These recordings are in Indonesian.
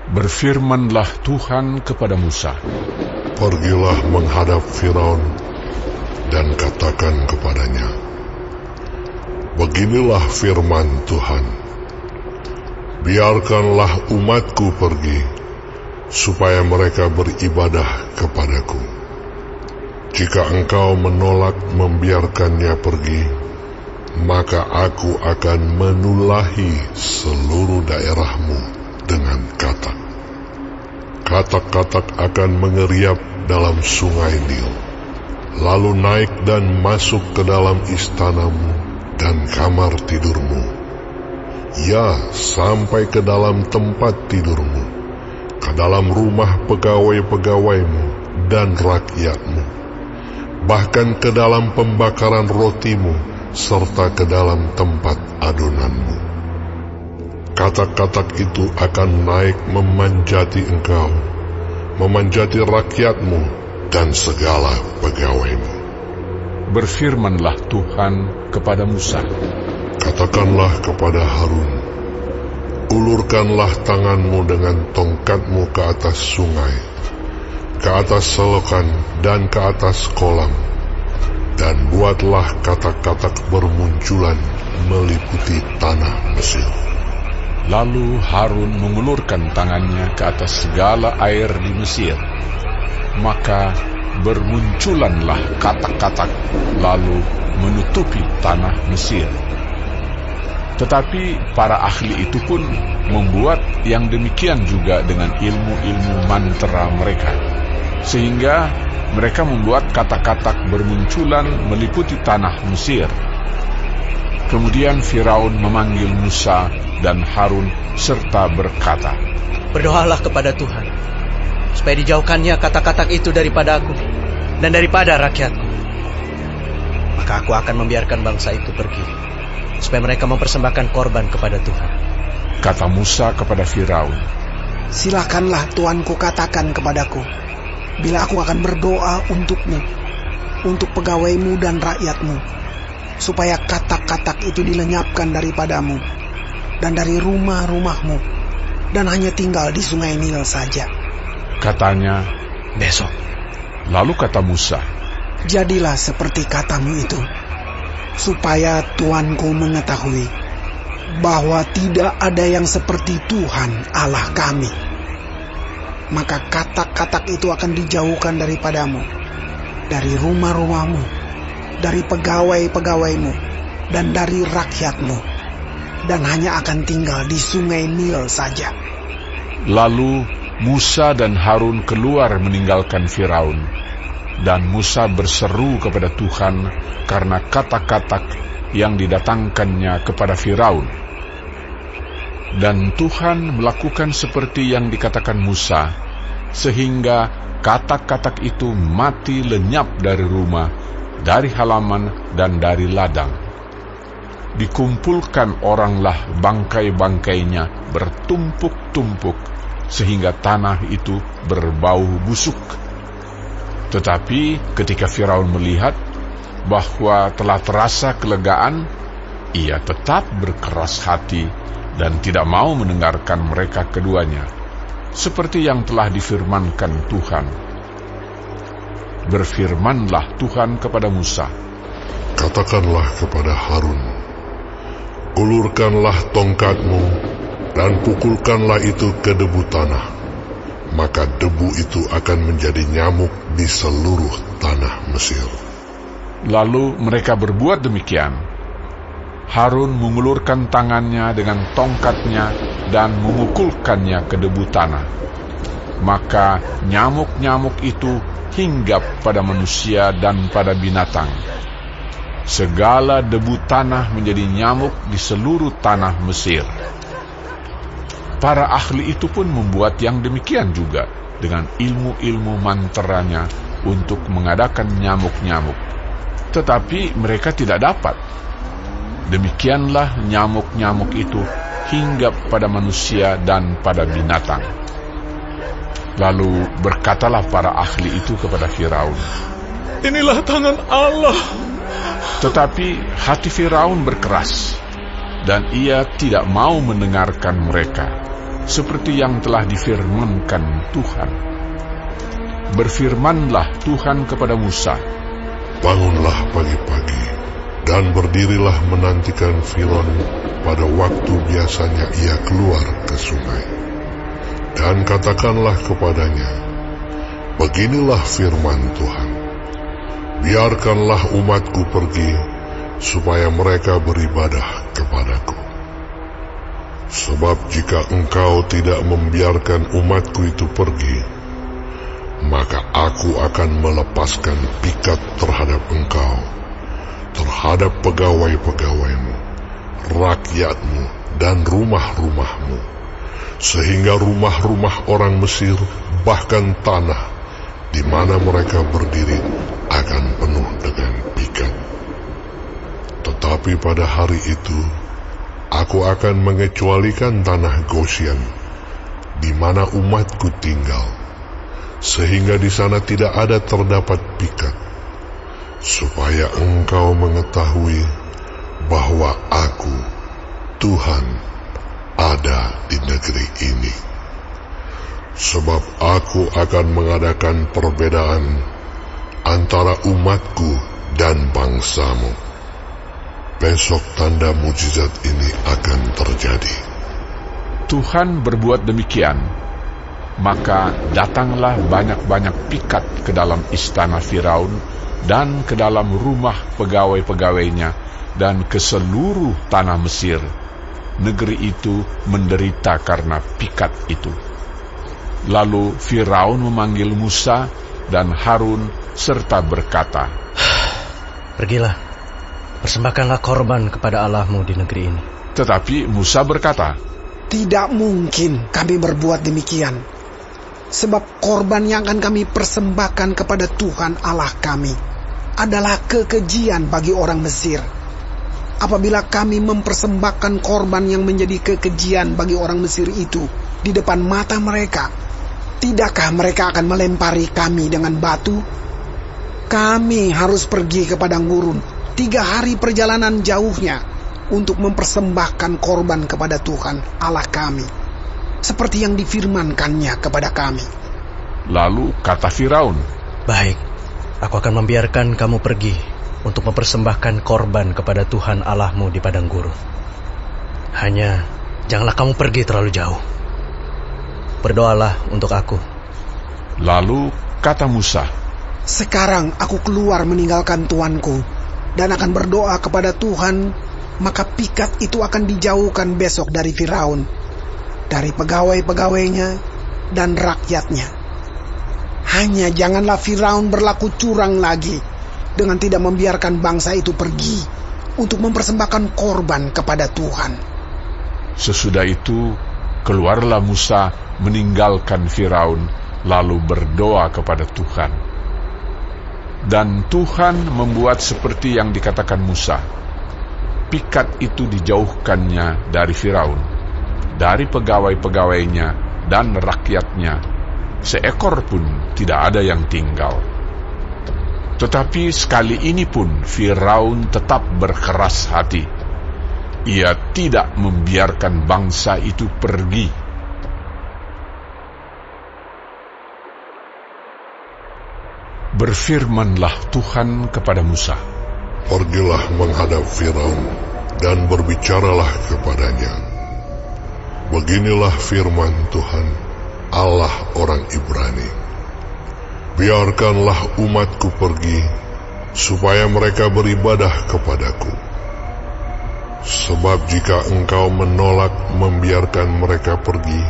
Berfirmanlah Tuhan kepada Musa, Pergilah menghadap Firaun dan katakan kepadanya, Beginilah firman Tuhan, biarkanlah umatku pergi, supaya mereka beribadah kepadaku. Jika engkau menolak membiarkannya pergi, maka aku akan menulahi seluruh daerahmu dengan katak. Katak-katak akan mengeriap dalam sungai Nil, lalu naik dan masuk ke dalam istanamu dan kamar tidurmu, ya, sampai ke dalam tempat tidurmu, ke dalam rumah pegawai-pegawaimu dan rakyatmu, bahkan ke dalam pembakaran rotimu, serta ke dalam tempat adonanmu. Katak-katak itu akan naik memanjati engkau, memanjati rakyatmu dan segala pegawaimu. Berfirmanlah Tuhan kepada Musa, Katakanlah kepada Harun, ulurkanlah tanganmu dengan tongkatmu ke atas sungai, ke atas selokan dan ke atas kolam, dan buatlah katak-katak bermunculan meliputi tanah Mesir. Lalu Harun mengulurkan tangannya ke atas segala air di Mesir. Maka bermunculanlah katak-katak, lalu menutupi tanah Mesir. Tetapi para ahli itu pun membuat yang demikian juga dengan ilmu-ilmu mantra mereka, sehingga mereka membuat katak-katak bermunculan meliputi tanah Mesir. Kemudian Firaun memanggil Musa dan Harun serta berkata, Berdoalah kepada Tuhan, supaya dijauhkannya katak-katak itu daripada aku dan daripada rakyatku. Maka aku akan membiarkan bangsa itu pergi, supaya mereka mempersembahkan korban kepada Tuhan. Kata Musa kepada Firaun, Silakanlah tuanku katakan kepadaku, bila aku akan berdoa untukmu, untuk pegawaimu dan rakyatmu, supaya katak-katak itu dilenyapkan daripadamu dan dari rumah-rumahmu, dan hanya tinggal di sungai Nil saja. Katanya, Besok. Lalu kata Musa, Jadilah seperti katamu itu, supaya tuanku mengetahui bahwa tidak ada yang seperti Tuhan Allah kami. Maka katak-katak itu akan dijauhkan daripadamu, dari rumah-rumahmu, dari pegawai-pegawaimu, dan dari rakyatmu, dan hanya akan tinggal di sungai Nil saja. Lalu Musa dan Harun keluar meninggalkan Firaun, dan Musa berseru kepada Tuhan karena katak-katak yang didatangkannya kepada Firaun. Dan Tuhan melakukan seperti yang dikatakan Musa, sehingga katak-katak itu mati lenyap dari rumah, dari halaman dan dari ladang. Dikumpulkan oranglah bangkai-bangkainya bertumpuk-tumpuk, sehingga tanah itu berbau busuk. Tetapi ketika Firaun melihat bahwa telah terasa kelegaan, ia tetap berkeras hati dan tidak mau mendengarkan mereka keduanya, seperti yang telah difirmankan Tuhan. Berfirmanlah Tuhan kepada Musa, Katakanlah kepada Harun, ulurkanlah tongkatmu dan pukulkanlah itu ke debu tanah, maka debu itu akan menjadi nyamuk di seluruh tanah Mesir. Lalu mereka berbuat demikian. Harun mengulurkan tangannya dengan tongkatnya dan memukulkannya ke debu tanah. Maka nyamuk-nyamuk itu hinggap pada manusia dan pada binatang. Segala debu tanah menjadi nyamuk di seluruh tanah Mesir. Para ahli itu pun membuat yang demikian juga dengan ilmu-ilmu manteranya untuk mengadakan nyamuk-nyamuk. Tetapi mereka tidak dapat. Demikianlah nyamuk-nyamuk itu hinggap pada manusia dan pada binatang. Lalu berkatalah para ahli itu kepada Firaun, Inilah tangan Allah. Tetapi hati Firaun berkeras, dan ia tidak mau mendengarkan mereka. seperti yang telah difirmankan Tuhan. Berfirmanlah Tuhan kepada Musa, Bangunlah pagi-pagi, dan berdirilah menantikan Firaun pada waktu biasanya ia keluar ke sungai. Dan katakanlah kepadanya, Beginilah firman Tuhan, Biarkanlah umatku pergi, supaya mereka beribadah kepadaku. Sebab jika engkau tidak membiarkan umatku itu pergi, maka aku akan melepaskan pikat terhadap engkau, terhadap pegawai-pegawaimu, rakyatmu, dan rumah-rumahmu, sehingga rumah-rumah orang Mesir, bahkan tanah di mana mereka berdiri, akan penuh dengan pikat. Tetapi pada hari itu, aku akan mengecualikan tanah Gosyen, di mana umatku tinggal, sehingga di sana tidak ada terdapat pikat, supaya engkau mengetahui bahwa aku, Tuhan, ada di negeri ini. Sebab aku akan mengadakan perbedaan antara umatku dan bangsamu. Besok tanda mujizat ini akan terjadi. Tuhan berbuat demikian, maka datanglah banyak-banyak pikat ke dalam istana Firaun dan ke dalam rumah pegawai-pegawainya dan ke seluruh tanah Mesir. Negeri itu menderita karena pikat itu. Lalu Firaun memanggil Musa dan Harun serta berkata, Pergilah, persembahkanlah korban kepada Allahmu di negeri ini. Tetapi Musa berkata, Tidak mungkin kami berbuat demikian, sebab korban yang akan kami persembahkan kepada Tuhan Allah kami adalah kekejian bagi orang Mesir. Apabila kami mempersembahkan korban yang menjadi kekejian bagi orang Mesir itu di depan mata mereka, tidakkah mereka akan melempari kami dengan batu? Kami harus pergi ke padang gurun 3 hari perjalanan jauhnya untuk mempersembahkan korban kepada Tuhan Allah kami, seperti yang difirmankannya kepada kami. Lalu kata Firaun, Baik, aku akan membiarkan kamu pergi untuk mempersembahkan korban kepada Tuhan Allahmu di padang gurun. Hanya janganlah kamu pergi terlalu jauh. Berdoalah untuk aku. Lalu kata Musa, Sekarang aku keluar meninggalkan tuanku dan akan berdoa kepada Tuhan, maka pikat itu akan dijauhkan besok dari Firaun, dari pegawai-pegawainya dan rakyatnya. Hanya janganlah Firaun berlaku curang lagi dengan tidak membiarkan bangsa itu pergi untuk mempersembahkan korban kepada Tuhan. Sesudah itu keluarlah Musa meninggalkan Firaun, lalu berdoa kepada Tuhan. Dan Tuhan membuat seperti yang dikatakan Musa. Pikat itu dijauhkannya dari Firaun, dari pegawai-pegawainya dan rakyatnya. Seekor pun tidak ada yang tinggal. Tetapi sekali ini pun Firaun tetap berkeras hati. Ia tidak membiarkan bangsa itu pergi. Berfirmanlah Tuhan kepada Musa, Pergilah menghadap Firaun dan berbicaralah kepadanya. Beginilah firman Tuhan, Allah orang Ibrani. Biarkanlah umatku pergi, supaya mereka beribadah kepadaku. Sebab jika engkau menolak membiarkan mereka pergi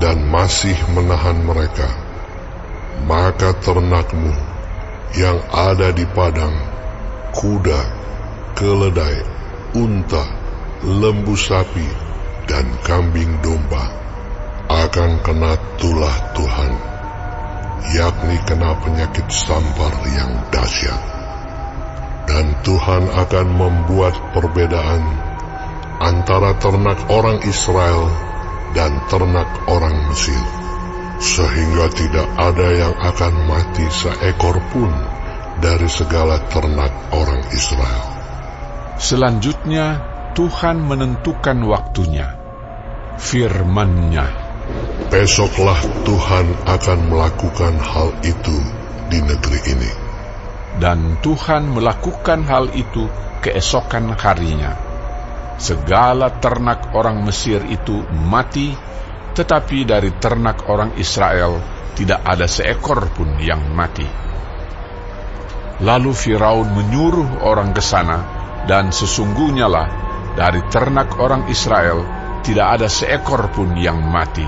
dan masih menahan mereka, maka ternakmu yang ada di padang, kuda, keledai, unta, lembu sapi, dan kambing domba akan kena tulah Tuhan, yakni kena penyakit sampar yang dahsyat. Dan Tuhan akan membuat perbedaan antara ternak orang Israel dan ternak orang Mesir, sehingga tidak ada yang akan mati seekor pun dari segala ternak orang Israel. Selanjutnya Tuhan menentukan waktunya. firman-Nya, besoklah Tuhan akan melakukan hal itu di negeri ini. dan Tuhan melakukan hal itu keesokan harinya. Segala ternak orang Mesir itu mati, tetapi dari ternak orang Israel tidak ada seekor pun yang mati. Lalu Firaun menyuruh orang ke sana, dan sesungguhnya lah dari ternak orang Israel tidak ada seekor pun yang mati.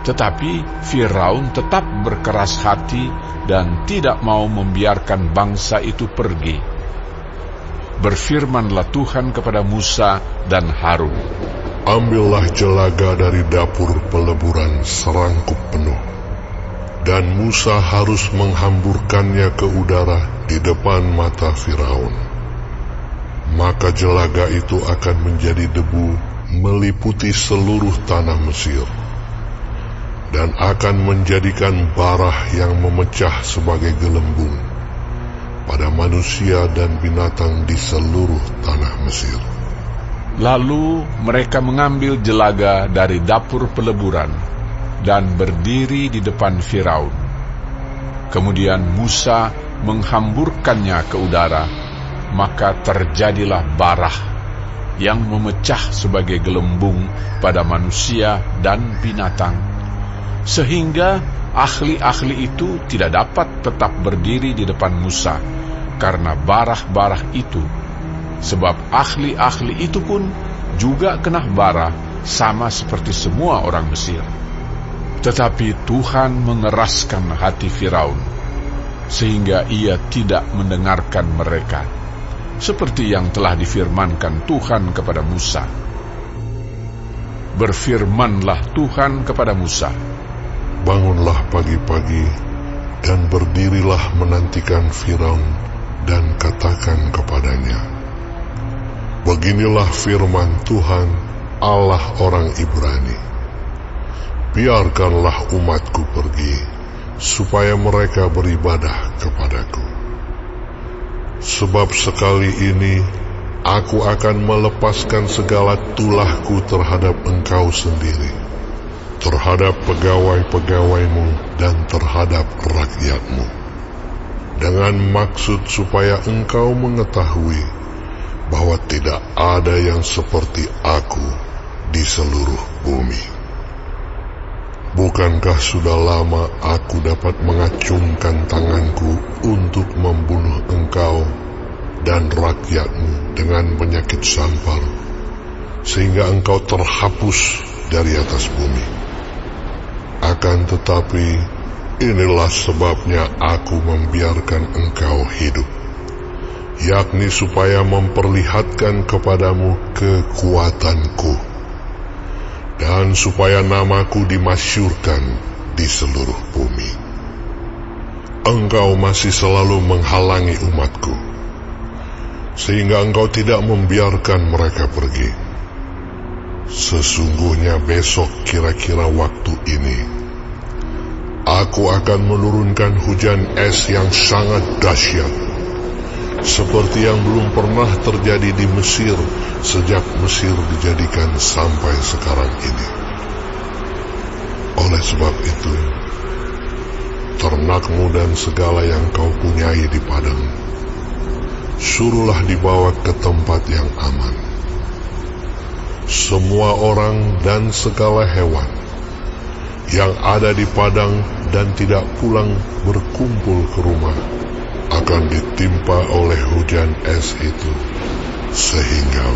Tetapi Firaun tetap berkeras hati dan tidak mau membiarkan bangsa itu pergi. Berfirmanlah Tuhan kepada Musa dan Harun, Ambillah jelaga dari dapur peleburan serangkup penuh, dan Musa harus menghamburkannya ke udara di depan mata Firaun. Maka jelaga itu akan menjadi debu meliputi seluruh tanah Mesir, dan akan menjadikan barah yang memecah sebagai gelembung pada manusia dan binatang di seluruh tanah Mesir. Lalu mereka mengambil jelaga dari dapur peleburan dan berdiri di depan Firaun. Kemudian Musa menghamburkannya ke udara, maka terjadilah barah yang memecah sebagai gelembung pada manusia dan binatang, sehingga ahli-ahli itu tidak dapat tetap berdiri di depan Musa karena barah-barah itu, sebab ahli-ahli itu pun juga kena bara sama seperti semua orang Mesir. Tetapi Tuhan mengeraskan hati Firaun, sehingga ia tidak mendengarkan mereka, seperti yang telah difirmankan Tuhan kepada Musa. Berfirmanlah Tuhan kepada Musa, Bangunlah pagi-pagi dan berdirilah menantikan Firaun dan katakan kepadanya, Beginilah firman Tuhan, Allah orang Ibrani. Biarkanlah umatku pergi, supaya mereka beribadah kepadaku. Sebab sekali ini aku akan melepaskan segala tulahku terhadap engkau sendiri, terhadap pegawai-pegawaimu dan terhadap rakyatmu, dengan maksud supaya engkau mengetahui bahwa tidak ada yang seperti aku di seluruh bumi. Bukankah sudah lama aku dapat mengacungkan tanganku untuk membunuh engkau dan rakyatmu dengan penyakit sampar, sehingga engkau terhapus dari atas bumi? Akan tetapi, inilah sebabnya aku membiarkan engkau hidup, yakni supaya memperlihatkan kepadamu kekuatanku, dan supaya namaku dimasyurkan di seluruh bumi. Engkau masih selalu menghalangi umatku, sehingga engkau tidak membiarkan mereka pergi. Sesungguhnya besok kira-kira waktu ini, aku akan menurunkan hujan es yang sangat dahsyat, seperti yang belum pernah terjadi di Mesir sejak Mesir dijadikan sampai sekarang ini. Oleh sebab itu, ternakmu dan segala yang kau punyai di padang, suruhlah dibawa ke tempat yang aman. Semua orang dan segala hewan yang ada di padang dan tidak pulang berkumpul ke rumah akan ditimpa oleh hujan es itu sehingga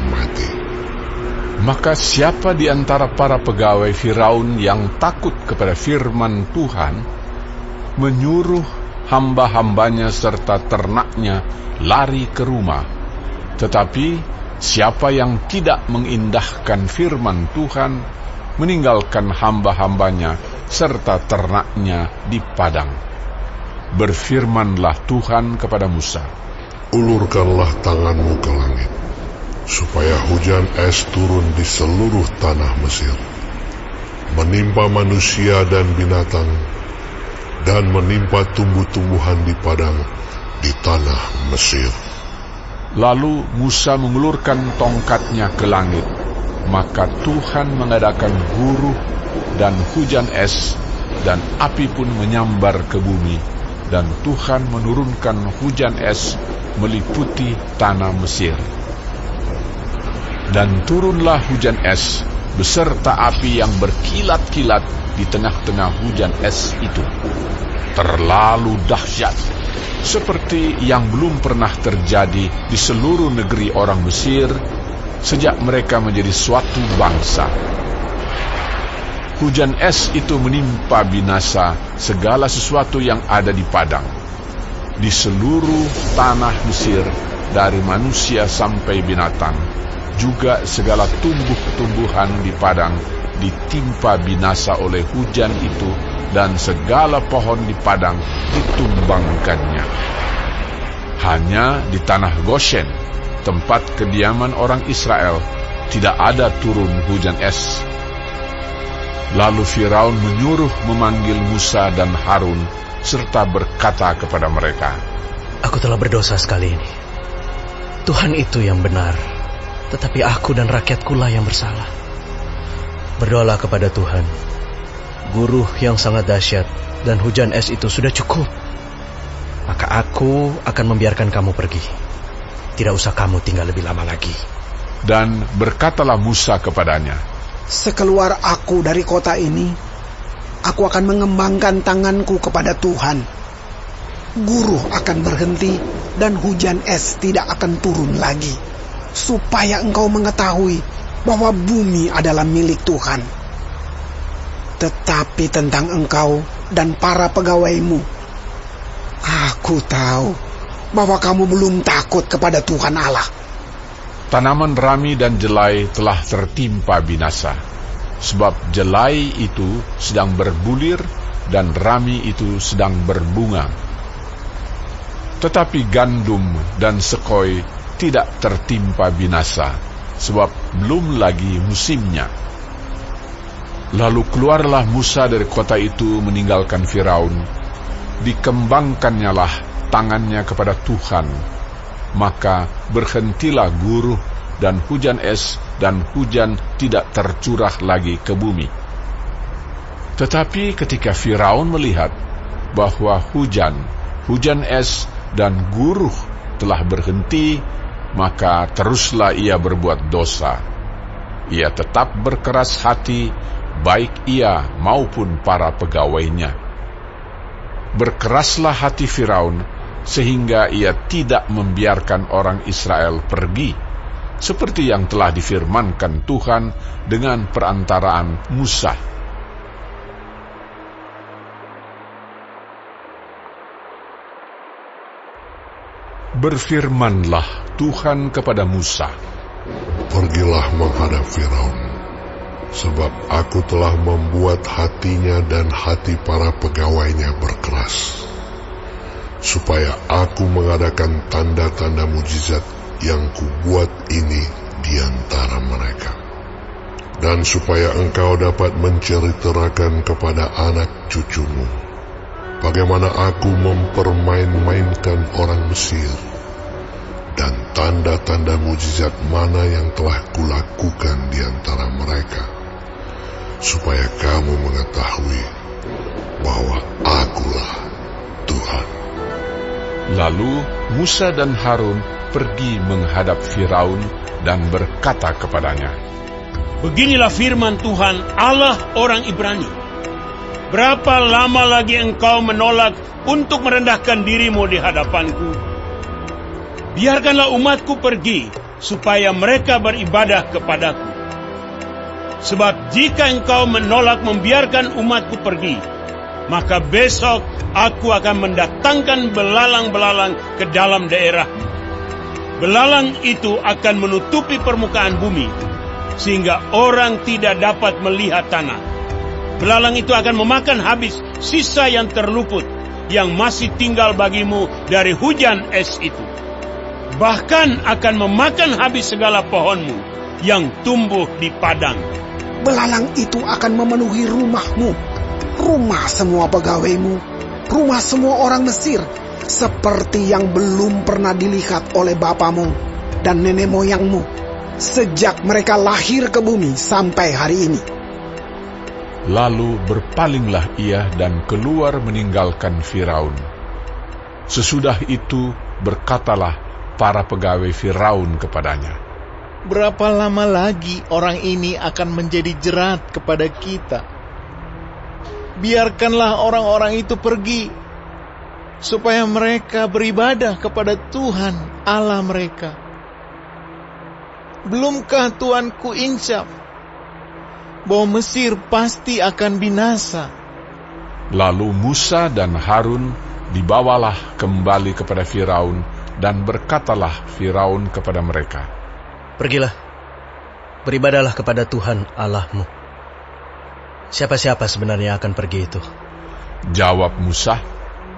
mati. maka siapa di antara para pegawai Firaun yang takut kepada firman Tuhan, menyuruh hamba-hambanya serta ternaknya lari ke rumah, tetapi siapa yang tidak mengindahkan firman Tuhan, meninggalkan hamba-hambanya serta ternaknya di padang. Berfirmanlah Tuhan kepada Musa, Ulurkanlah tanganmu ke langit, supaya hujan es turun di seluruh tanah Mesir, menimpa manusia dan binatang, dan menimpa tumbuh-tumbuhan di padang di tanah Mesir. Lalu Musa mengulurkan tongkatnya ke langit, Maka Tuhan mengadakan guruh dan hujan es, dan api pun menyambar ke bumi, dan Tuhan menurunkan hujan es meliputi tanah Mesir. Dan turunlah hujan es beserta api yang berkilat-kilat di tengah-tengah hujan es itu. Terlalu dahsyat, seperti yang belum pernah terjadi di seluruh negeri orang Mesir sejak mereka menjadi suatu bangsa. Hujan es itu menimpa binasa segala sesuatu yang ada di padang. Di seluruh tanah Mesir, dari manusia sampai binatang, juga segala tumbuh-tumbuhan di padang ditimpa binasa oleh hujan itu, dan segala pohon di padang ditumbangkannya. Hanya di tanah Goshen, tempat kediaman orang Israel, tidak ada turun hujan es. Lalu Firaun menyuruh memanggil Musa dan Harun, serta berkata kepada mereka, Aku telah berdosa sekali ini. Tuhan itu yang benar, tetapi aku dan rakyatkulah yang bersalah. Berdoalah kepada Tuhan. Guruh yang sangat dahsyat dan hujan es itu sudah cukup. Maka aku akan membiarkan kamu pergi. Tidak usah kamu tinggal lebih lama lagi. Dan berkatalah Musa kepadanya, Sekeluar aku dari kota ini, aku akan mengembangkan tanganku kepada Tuhan. Guruh akan berhenti dan hujan es tidak akan turun lagi, supaya engkau mengetahui bahwa bumi adalah milik Tuhan. Tetapi tentang engkau dan para pegawaimu, aku tahu bahwa kamu belum takut kepada Tuhan Allah. tanaman rami dan jelai telah tertimpa binasa, sebab jelai itu sedang berbulir dan rami itu sedang berbunga. Tetapi gandum dan sekoi tidak tertimpa binasa, sebab belum lagi musimnya. Lalu keluarlah Musa dari kota itu meninggalkan Firaun. Dikembangkannyalah tangannya kepada Tuhan, maka berhentilah guruh dan hujan es, dan hujan tidak tercurah lagi ke bumi. Tetapi ketika Firaun melihat bahwa hujan es dan guruh telah berhenti, maka teruslah ia berbuat dosa. Ia tetap berkeras hati, baik ia maupun para pegawainya. Berkeraslah hati Firaun, sehingga ia tidak membiarkan orang Israel pergi, seperti yang telah difirmankan Tuhan dengan perantaraan Musa. Berfirmanlah Tuhan kepada Musa, Pergilah menghadap Firaun, sebab aku telah membuat hatinya dan hati para pegawainya berkeras, supaya aku mengadakan tanda-tanda mujizat yang kubuat ini di antara mereka, dan supaya engkau dapat menceritakan kepada anak cucumu bagaimana aku mempermain-mainkan orang Mesir, dan tanda-tanda mujizat mana yang telah kulakukan di antara mereka, supaya kamu mengetahui bahwa akulah Tuhan. Lalu Musa dan Harun pergi menghadap Firaun dan berkata kepadanya, Beginilah firman Tuhan, Allah orang Ibrani. Berapa lama lagi engkau menolak untuk merendahkan dirimu di hadapanku? Biarkanlah umatku pergi, supaya mereka beribadah kepadaku. Sebab jika engkau menolak membiarkan umatku pergi, maka besok aku akan mendatangkan belalang-belalang ke dalam daerahmu. Belalang itu akan menutupi permukaan bumi, sehingga orang tidak dapat melihat tanah. Belalang itu akan memakan habis sisa yang terluput, yang masih tinggal bagimu dari hujan es itu. Bahkan akan memakan habis segala pohonmu yang tumbuh di padang. Belalang itu akan memenuhi rumahmu, rumah semua pegawaimu, rumah semua orang Mesir, seperti yang belum pernah dilihat oleh bapamu dan nenek moyangmu, sejak mereka lahir ke bumi sampai hari ini. Lalu berpalinglah ia dan keluar meninggalkan Firaun. Sesudah itu berkatalah para pegawai Firaun kepadanya, "Berapa lama lagi orang ini akan menjadi jerat kepada kita? Biarkanlah orang-orang itu pergi, supaya mereka beribadah kepada Tuhan Allah mereka. Belumkah Tuanku insaf bahwa Mesir pasti akan binasa?" Lalu Musa dan Harun dibawalah kembali kepada Firaun, dan berkatalah Firaun kepada mereka, Pergilah, beribadahlah kepada Tuhan Allahmu. Siapa-siapa sebenarnya akan pergi itu? Jawab Musa,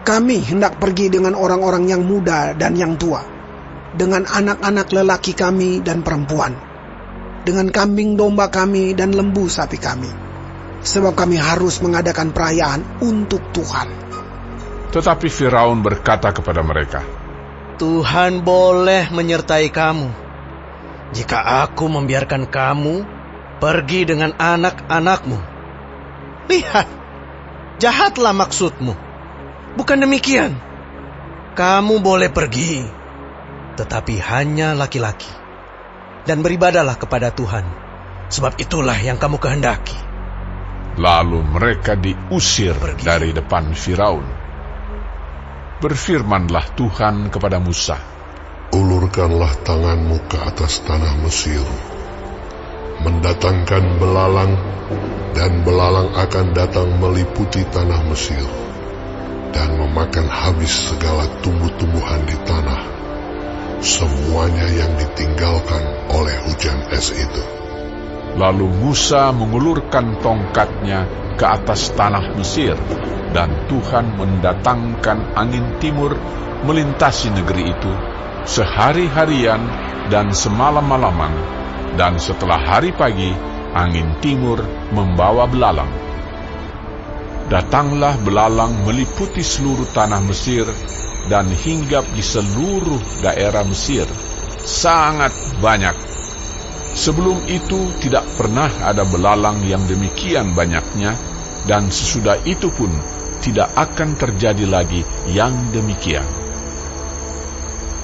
Kami hendak pergi dengan orang-orang yang muda dan yang tua, dengan anak-anak lelaki kami dan perempuan, dengan kambing domba kami dan lembu sapi kami, sebab kami harus mengadakan perayaan untuk Tuhan. tetapi Firaun berkata kepada mereka, Tuhan boleh menyertai kamu jika aku membiarkan kamu pergi dengan anak-anakmu. Lihat, jahatlah maksudmu. Bukan demikian. Kamu boleh pergi, tetapi hanya laki-laki, dan beribadahlah kepada Tuhan, sebab itulah yang kamu kehendaki. Lalu mereka diusir Pergi. dari depan Firaun. Berfirmanlah Tuhan kepada Musa, Ulurkanlah tanganmu ke atas tanah Mesir, mendatangkan belalang, dan belalang akan datang meliputi tanah Mesir, dan memakan habis segala tumbuh-tumbuhan di tanah, semuanya yang ditinggalkan oleh hujan es itu. Lalu Musa mengulurkan tongkatnya ke atas tanah Mesir, dan Tuhan mendatangkan angin timur melintasi negeri itu sehari-harian dan semalam-malaman, dan setelah hari pagi angin timur membawa belalang. Datanglah belalang meliputi seluruh tanah Mesir dan hinggap di seluruh daerah Mesir, sangat banyak. Sebelum itu tidak pernah ada belalang yang demikian banyaknya, dan sesudah itu pun tidak akan terjadi lagi yang demikian.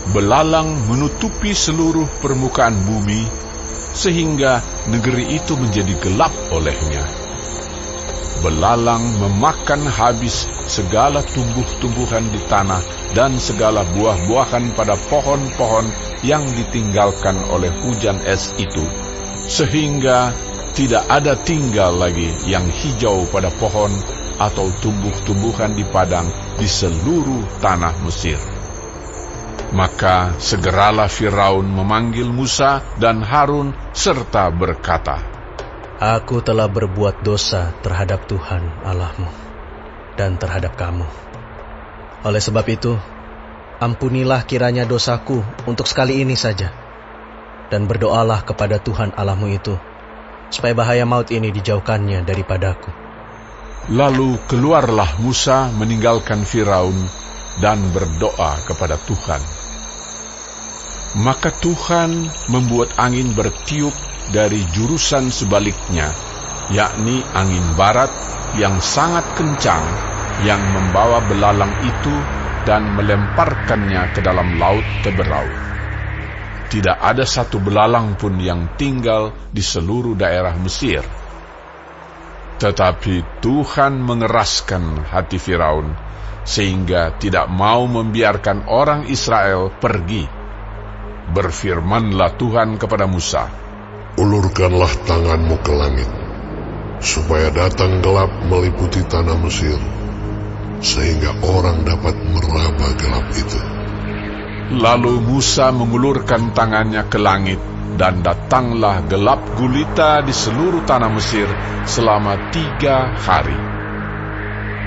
Belalang menutupi seluruh permukaan bumi, sehingga negeri itu menjadi gelap olehnya. Belalang memakan habis segala tumbuh-tumbuhan di tanah dan segala buah-buahan pada pohon-pohon yang ditinggalkan oleh hujan es itu, sehingga tidak ada tinggal lagi yang hijau pada pohon atau tumbuh-tumbuhan di padang di seluruh tanah Mesir. Maka segeralah Firaun memanggil Musa dan Harun serta berkata, Aku telah berbuat dosa terhadap Tuhan Allahmu dan terhadap kamu. Oleh sebab itu, ampunilah kiranya dosaku untuk sekali ini saja, dan berdoalah kepada Tuhan Allahmu itu, supaya bahaya maut ini dijauhkannya daripadaku. Lalu keluarlah Musa meninggalkan Firaun dan berdoa kepada Tuhan. Maka Tuhan membuat angin bertiup dari jurusan sebaliknya, yakni angin barat yang sangat kencang, yang membawa belalang itu dan melemparkannya ke dalam laut Teberau. Tidak ada satu belalang pun yang tinggal di seluruh daerah Mesir. Tetapi Tuhan mengeraskan hati Firaun, sehingga tidak mau membiarkan orang Israel pergi. Berfirmanlah Tuhan kepada Musa, Ulurkanlah tanganmu ke langit, supaya datang gelap meliputi tanah Mesir, sehingga orang dapat meraba gelap itu. Lalu Musa mengulurkan tangannya ke langit, dan datanglah gelap gulita di seluruh tanah Mesir selama 3 hari.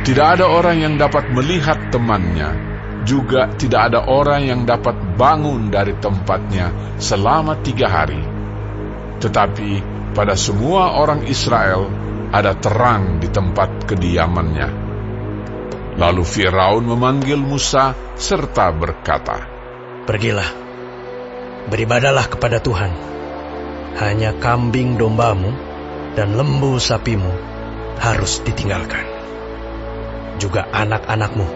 Tidak ada orang yang dapat melihat temannya, juga tidak ada orang yang dapat bangun dari tempatnya selama 3 hari. Tetapi pada semua orang Israel ada terang di tempat kediamannya. Lalu Firaun memanggil Musa serta berkata, Pergilah, beribadahlah kepada Tuhan, hanya kambing dombamu dan lembu sapimu harus ditinggalkan. Juga anak-anakmu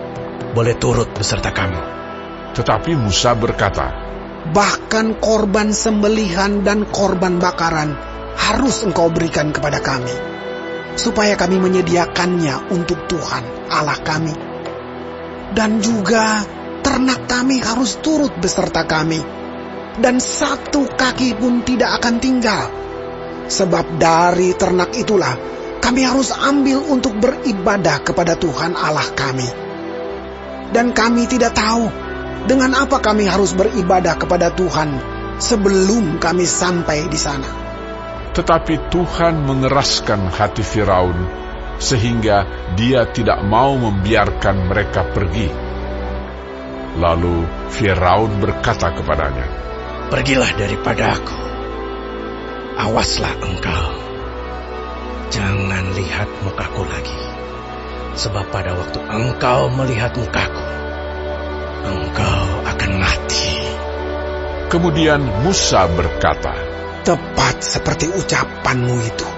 boleh turut beserta kamu. Tetapi Musa berkata, Bahkan korban sembelihan dan korban bakaran harus engkau berikan kepada kami, supaya kami menyediakannya untuk Tuhan Allah kami. Dan juga ternak kami harus turut beserta kami, dan satu kaki pun tidak akan tinggal. Sebab dari ternak itulah kami harus ambil untuk beribadah kepada Tuhan Allah kami. Dan kami tidak tahu dengan apa kami harus beribadah kepada Tuhan sebelum kami sampai di sana. tetapi Tuhan mengeraskan hati Firaun, sehingga dia tidak mau membiarkan mereka pergi. Lalu Firaun berkata kepadanya, Pergilah daripada aku. Awaslah engkau. Jangan lihat mukaku lagi. Sebab pada waktu engkau melihat mukaku, engkau akan mati. Kemudian Musa berkata, Tepat seperti ucapanmu itu.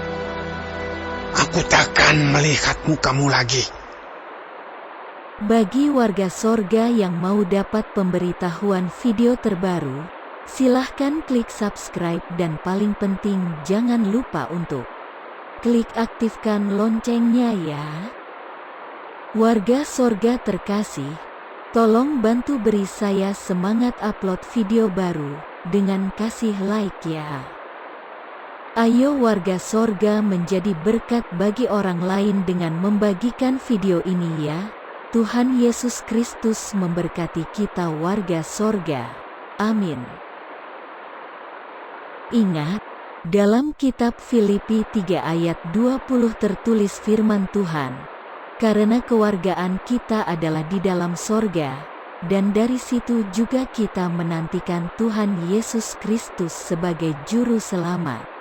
Aku takkan melihat mukamu lagi. Bagi warga sorga yang mau dapat pemberitahuan video terbaru, silahkan klik subscribe dan paling penting jangan lupa untuk klik aktifkan loncengnya ya. Warga sorga terkasih, tolong bantu beri saya semangat upload video baru dengan kasih like ya. Ayo warga sorga menjadi berkat bagi orang lain dengan membagikan video ini ya. Tuhan Yesus Kristus memberkati kita warga sorga. Amin. Ingat, dalam kitab Filipi 3 ayat 20 tertulis firman Tuhan, karena kewargaan kita adalah di dalam sorga, dan dari situ juga kita menantikan Tuhan Yesus Kristus sebagai Juru Selamat.